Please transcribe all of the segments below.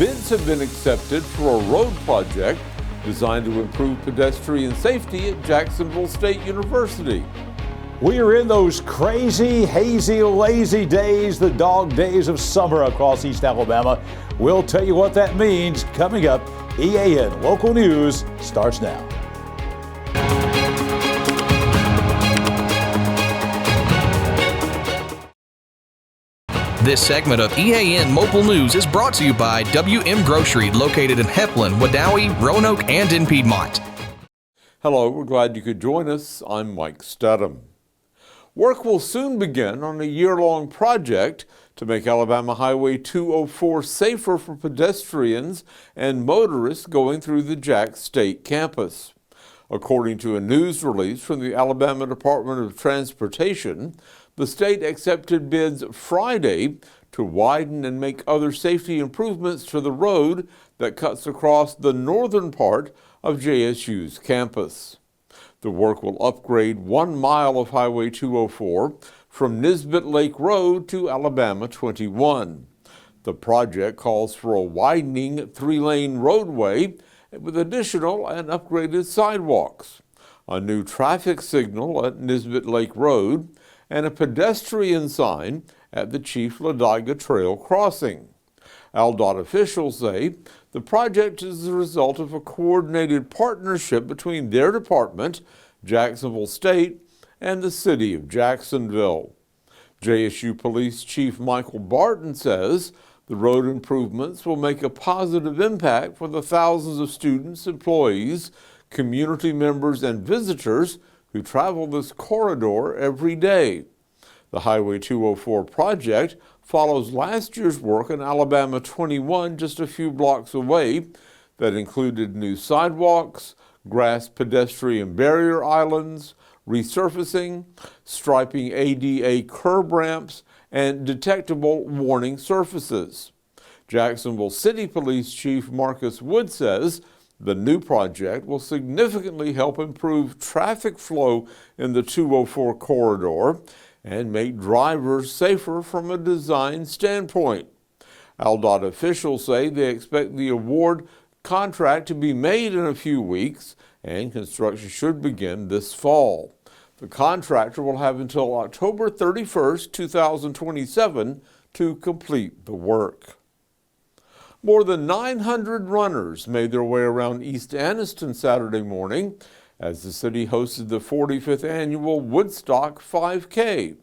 Bids have been accepted for a road project designed to improve pedestrian safety at Jacksonville State University. We are in those crazy, hazy, lazy days, the dog days of summer across East Alabama. We'll tell you what that means coming up. EAN Local News starts now. This segment of EAN Mobile News is brought to you by WM Grocery, located in Heflin, Wadowee, Roanoke, and in Piedmont. Hello, we're glad you could join us. I'm Mike Studham. Work will soon begin on a year-long project to make Alabama Highway 204 safer for pedestrians and motorists going through the Jax State campus. According to a news release from the Alabama Department of Transportation, the state accepted bids Friday to widen and make other safety improvements to the road that cuts across the northern part of JSU's campus. The work will upgrade 1 mile of Highway 204 from Nisbet Lake Road to Alabama 21. The project calls for a widening 3-lane roadway with additional and upgraded sidewalks, a new traffic signal at Nisbet Lake Road, and a pedestrian sign at the Chief Ladiga Trail crossing. AlDOT officials say the project is the result of a coordinated partnership between their department, Jacksonville State, and the city of Jacksonville. JSU Police Chief Michael Barton says the road improvements will make a positive impact for the thousands of students, employees, community members, and visitors who travel this corridor every day. The Highway 204 project follows last year's work on Alabama 21 just a few blocks away that included new sidewalks, grass pedestrian barrier islands, resurfacing, striping ADA curb ramps, and detectable warning surfaces. Jacksonville City Police Chief Marcus Wood says the new project will significantly help improve traffic flow in the 204 corridor and make drivers safer from a design standpoint. AlDOT officials say they expect the award contract to be made in a few weeks, and construction should begin this fall. The contractor will have until October 31st, 2027 to complete the work. More than 900 runners made their way around East Anniston Saturday morning as the city hosted the 45th annual Woodstock 5K.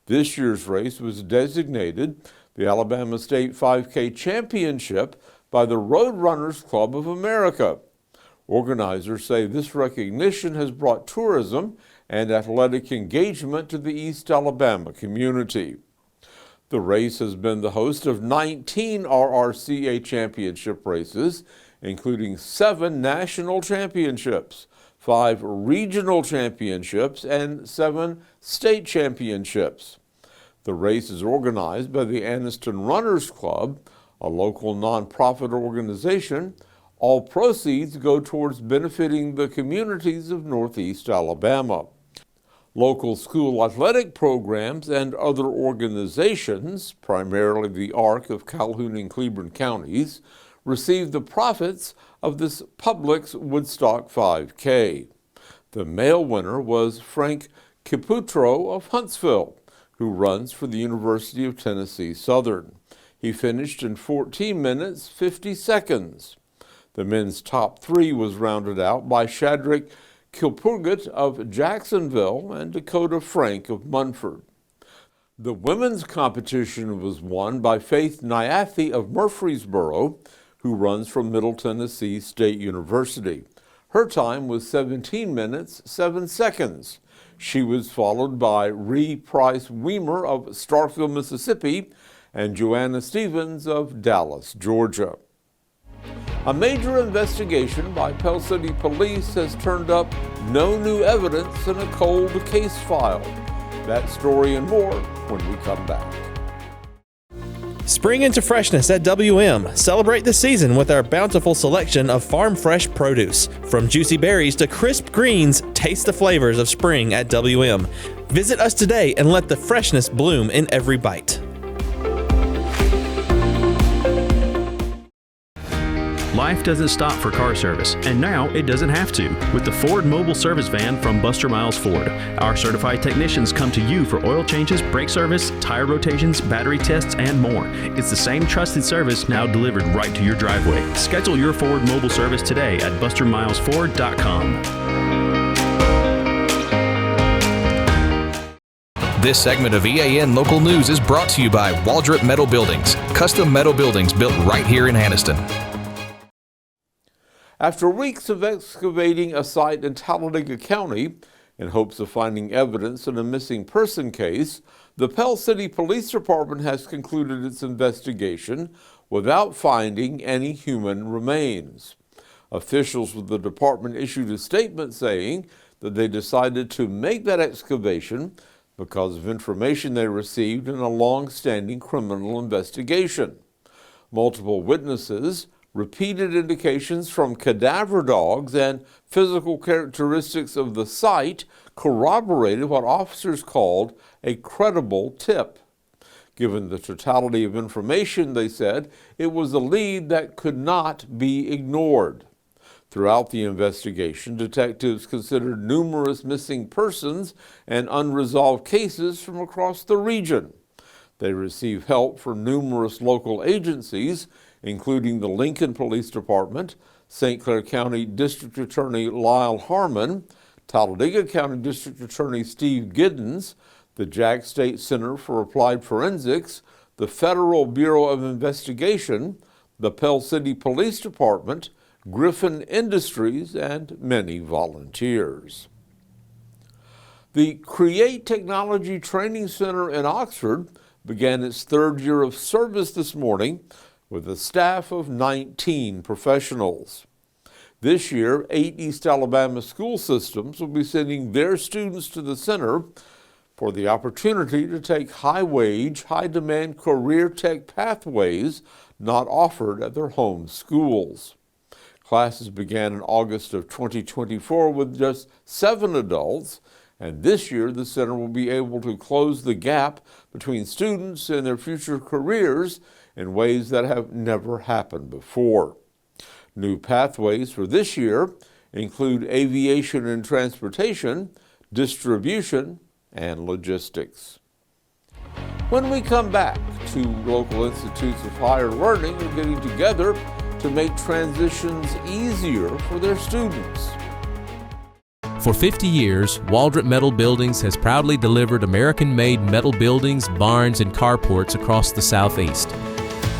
This year's race was designated the Alabama State 5K Championship by the Road Runners Club of America. Organizers say this recognition has brought tourism and athletic engagement to the East Alabama community. The race has been the host of 19 RRCA championship races, including 7 national championships, 5 regional championships, and 7 state championships. The race is organized by the Anniston Runners Club, a local nonprofit organization. All proceeds go towards benefiting the communities of Northeast Alabama. Local school athletic programs and other organizations, primarily the ARC of Calhoun and Cleburne counties, receive the profits of this Publix Woodstock 5K. The male winner was Frank Caputo of Huntsville, who runs for the University of Tennessee Southern. He finished in 14 minutes, 50 seconds. The men's top 3 was rounded out by Shadrach Kilpurgut of Jacksonville and Dakota Frank of Munford. The women's competition was won by Faith Nyathi of Murfreesboro, who runs from Middle Tennessee State University. Her time was 17 minutes, 7 seconds. She was followed by Ree Price Weimer of Starkville, Mississippi, and Joanna Stevens of Dallas, Georgia. A major investigation by Pell City Police has turned up no new evidence in a cold case file. That story and more when we come back. Spring into freshness at WM. Celebrate the season with our bountiful selection of farm fresh produce. From juicy berries to crisp greens, taste the flavors of spring at WM. Visit us today and let the freshness bloom in every bite. Life doesn't stop for car service, and now it doesn't have to with the Ford Mobile Service Van from Buster Miles Ford. Our certified technicians come to you for oil changes, brake service, tire rotations, battery tests, and more. It's the same trusted service now delivered right to your driveway. Schedule your Ford Mobile service today at bustermilesford.com. This segment of EAN Local News is brought to you by Waldrop Metal Buildings, custom metal buildings built right here in Anniston. After weeks of excavating a site in Talladega County in hopes of finding evidence in a missing person case, the Pell City Police Department has concluded its investigation without finding any human remains. Officials with the department issued a statement saying that they decided to make that excavation because of information they received in a long-standing criminal investigation. Multiple witnesses, repeated indications from cadaver dogs, and physical characteristics of the site corroborated what officers called a credible tip. Given the totality of information, they said, it was a lead that could not be ignored. Throughout the investigation, detectives considered numerous missing persons and unresolved cases from across the region. They received help from numerous local agencies, including the Lincoln Police Department, St. Clair County District Attorney Lyle Harmon, Talladega County District Attorney Steve Giddens, the Jack State Center for Applied Forensics, the Federal Bureau of Investigation, the Pell City Police Department, Griffin Industries, and many volunteers. The Create Technology Training Center in Oxford began its third year of service this morning with a staff of 19 professionals. This year, 8 East Alabama school systems will be sending their students to the center for the opportunity to take high-wage, high-demand career tech pathways not offered at their home schools. Classes began in August of 2024 with just 7 adults, and this year the center will be able to close the gap between students and their future careers in ways that have never happened before. New pathways for this year include aviation and transportation, distribution, and logistics. When we come back, 2 local institutes of higher learning are getting together to make transitions easier for their students. For 50 years, Waldrop Metal Buildings has proudly delivered American-made metal buildings, barns, and carports across the Southeast.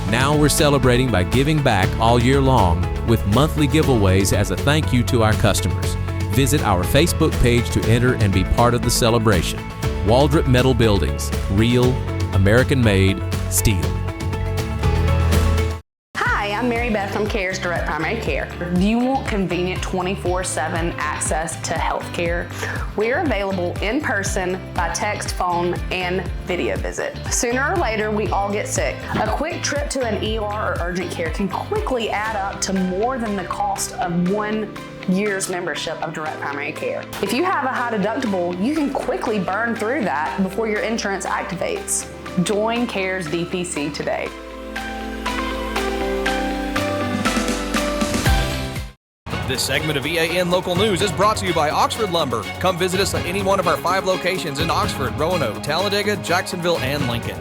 Now we're celebrating by giving back all year long with monthly giveaways as a thank you to our customers. Visit our Facebook page to enter and be part of the celebration. Waldrop Metal Buildings, real, American-made, steel. I'm Mary Beth from CARES Direct Primary Care. Do you want convenient 24/7 access to health care? We are available in person, by text, phone, and video visit. Sooner or later, we all get sick. A quick trip to an ER or urgent care can quickly add up to more than the cost of 1 year's membership of Direct Primary Care. If you have a high deductible, you can quickly burn through that before your insurance activates. Join CARES DPC today. This segment of EAN Local News is brought to you by Oxford Lumber. Come visit us at any one of our 5 locations in Oxford, Roanoke, Talladega, Jacksonville, and Lincoln.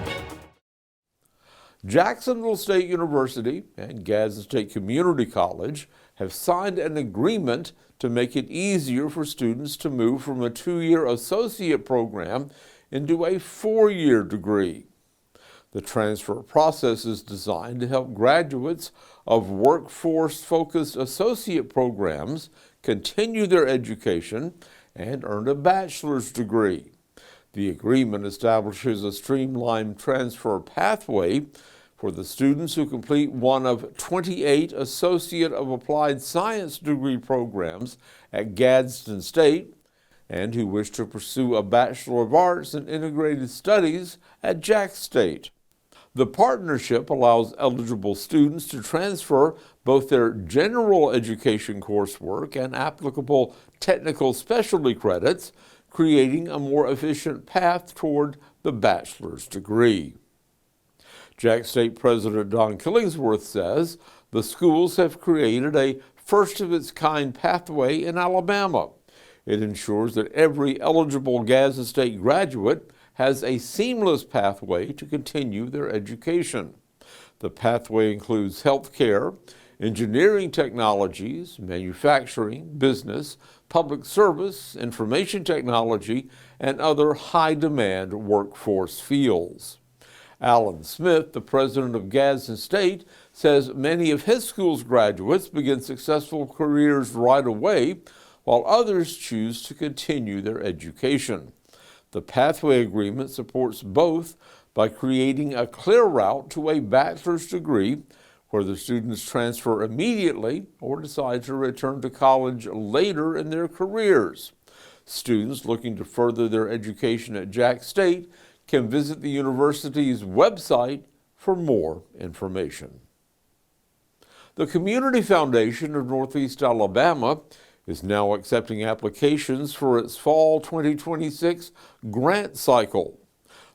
Jacksonville State University and Gadsden State Community College have signed an agreement to make it easier for students to move from a 2-year associate program into a 4-year degree. The transfer process is designed to help graduates of workforce-focused associate programs continue their education and earn a bachelor's degree. The agreement establishes a streamlined transfer pathway for the students who complete one of 28 Associate of Applied Science degree programs at Gadsden State and who wish to pursue a Bachelor of Arts in Integrated Studies at Jack State. The partnership allows eligible students to transfer both their general education coursework and applicable technical specialty credits, creating a more efficient path toward the bachelor's degree. Jack State President Don Killingsworth says The schools have created a first-of-its-kind pathway in Alabama. It ensures that every eligible Gadsden State graduate has a seamless pathway to continue their education. The pathway includes health care, engineering technologies, manufacturing, business, public service, information technology, and other high-demand workforce fields. Alan Smith, the president of Gadsden State, says many of his school's graduates begin successful careers right away, while others choose to continue their education. The pathway agreement supports both by creating a clear route to a bachelor's degree, where the students transfer immediately or decide to return to college later in their careers. Students looking to further their education at Jack State can visit the university's website for more information. The Community Foundation of Northeast Alabama is now accepting applications for its fall 2026 grant cycle.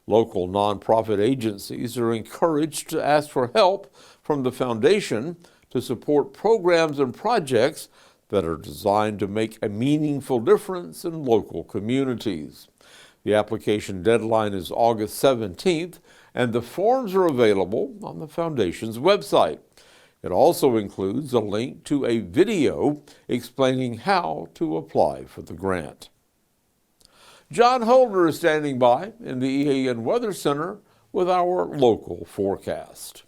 Local nonprofit agencies are encouraged to ask for help from the foundation to support programs and projects that are designed to make a meaningful difference in local communities. The application deadline is August 17th, and the forms are available on the foundation's website. It also includes a link to a video explaining how to apply for the grant. John Holder is standing by in the EAN Weather Center with our local forecast.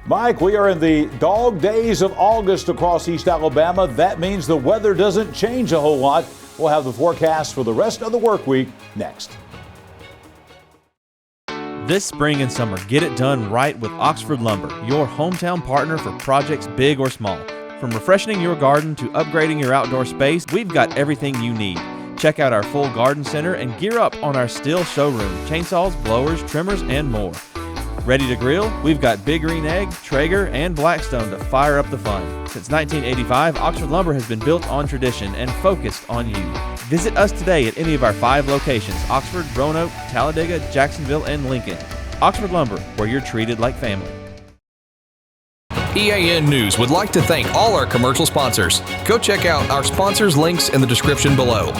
Mike, we are in the dog days of August across East Alabama. That means the weather doesn't change a whole lot. We'll have the forecast for the rest of the work week next. This spring and summer, get it done right with Oxford Lumber, your hometown partner for projects big or small. From refreshing your garden to upgrading your outdoor space, we've got everything you need. Check out our full garden center and gear up on our Stihl showroom, chainsaws, blowers, trimmers, and more. Ready to grill? We've got Big Green Egg, Traeger, and Blackstone to fire up the fun. Since 1985, Oxford Lumber has been built on tradition and focused on you. Visit us today at any of our 5 locations: Oxford, Roanoke, Talladega, Jacksonville, and Lincoln. Oxford Lumber, where you're treated like family. EAN News would like to thank all our commercial sponsors. Go check out our sponsors' links in the description below.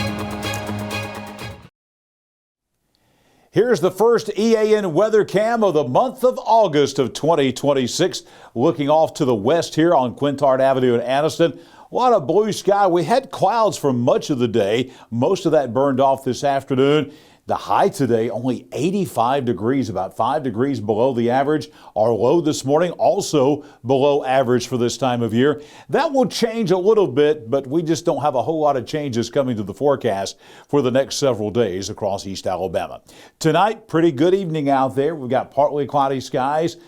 Here's the first EAN weather cam of the month of August of 2026. Looking off to the west here on Quintard Avenue in Anniston. A lot of blue sky. We had clouds for much of the day. Most of that burned off this afternoon. The high today, only 85 degrees, about 5 degrees below the average. Our low this morning, also below average for this time of year. That will change a little bit, but we just don't have a whole lot of changes coming to the forecast for the next several days across East Alabama. Tonight, pretty good evening out there. We've got partly cloudy skies.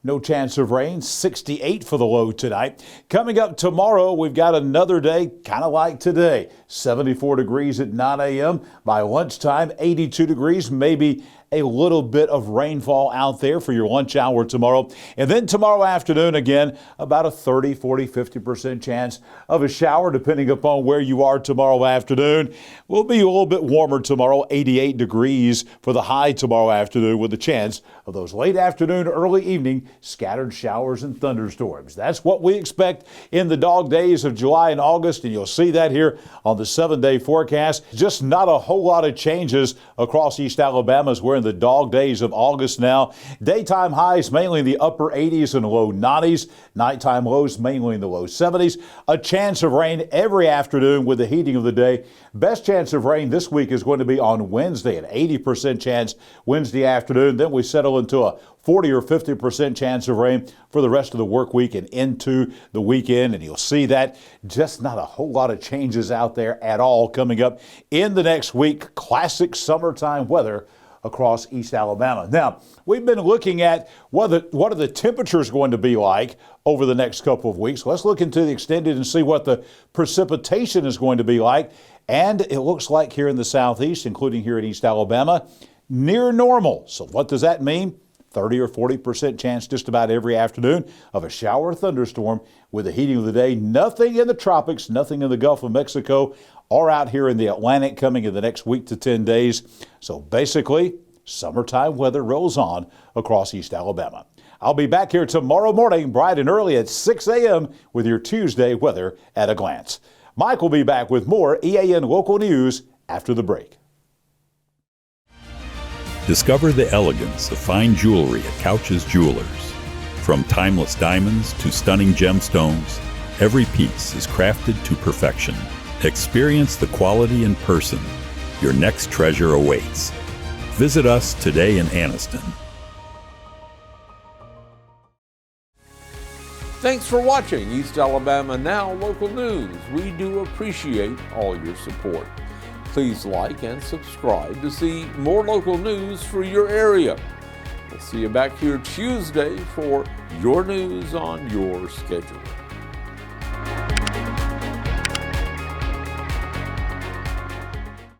No chance of rain, 68 for the low tonight. Coming up tomorrow, we've got another day kind of like today. 74 degrees at 9 a.m. By lunchtime, 82 degrees, maybe a little bit of rainfall out there for your lunch hour tomorrow. And then tomorrow afternoon, again, about a 30, 40, 50% chance of a shower, depending upon where you are tomorrow afternoon. We'll be a little bit warmer tomorrow, 88 degrees for the high tomorrow afternoon, with a chance of those late afternoon, early evening scattered showers and thunderstorms. That's what we expect in the dog days of July and August, and you'll see that here on the 7-day forecast. Just not a whole lot of changes across East Alabama as we're in the dog days of August now. Daytime highs mainly in the upper 80s and low 90s. Nighttime lows mainly in the low 70s. A chance of rain every afternoon with the heating of the day. Best chance of rain this week is going to be on Wednesday, an 80% chance Wednesday afternoon. Then we settle into a 40 or 50% chance of rain for the rest of the work week and into the weekend. And you'll see that just not a whole lot of changes out there at all coming up in the next week. Classic summertime weather across East Alabama. Now, we've been looking at what are the temperatures going to be like over the next couple of weeks. Let's look into the extended and see what the precipitation is going to be like. And it looks like here in the southeast, including here in East Alabama, near normal. So what does that mean? 30 or 40% chance just about every afternoon of a shower or thunderstorm with the heating of the day. Nothing in the tropics, nothing in the Gulf of Mexico, or out here in the Atlantic coming in the next week to 10 days. So basically, summertime weather rolls on across East Alabama. I'll be back here tomorrow morning, bright and early at 6 a.m. with your Tuesday weather at a glance. Mike will be back with more EAN local news after the break. Discover the elegance of fine jewelry at Couch's Jewelers. From timeless diamonds to stunning gemstones, every piece is crafted to perfection. Experience the quality in person. Your next treasure awaits. Visit us today in Anniston. Thanks for watching East Alabama Now Local News. We do appreciate all your support. Please like and subscribe to see more local news for your area. We'll see you back here Tuesday for your news on your schedule.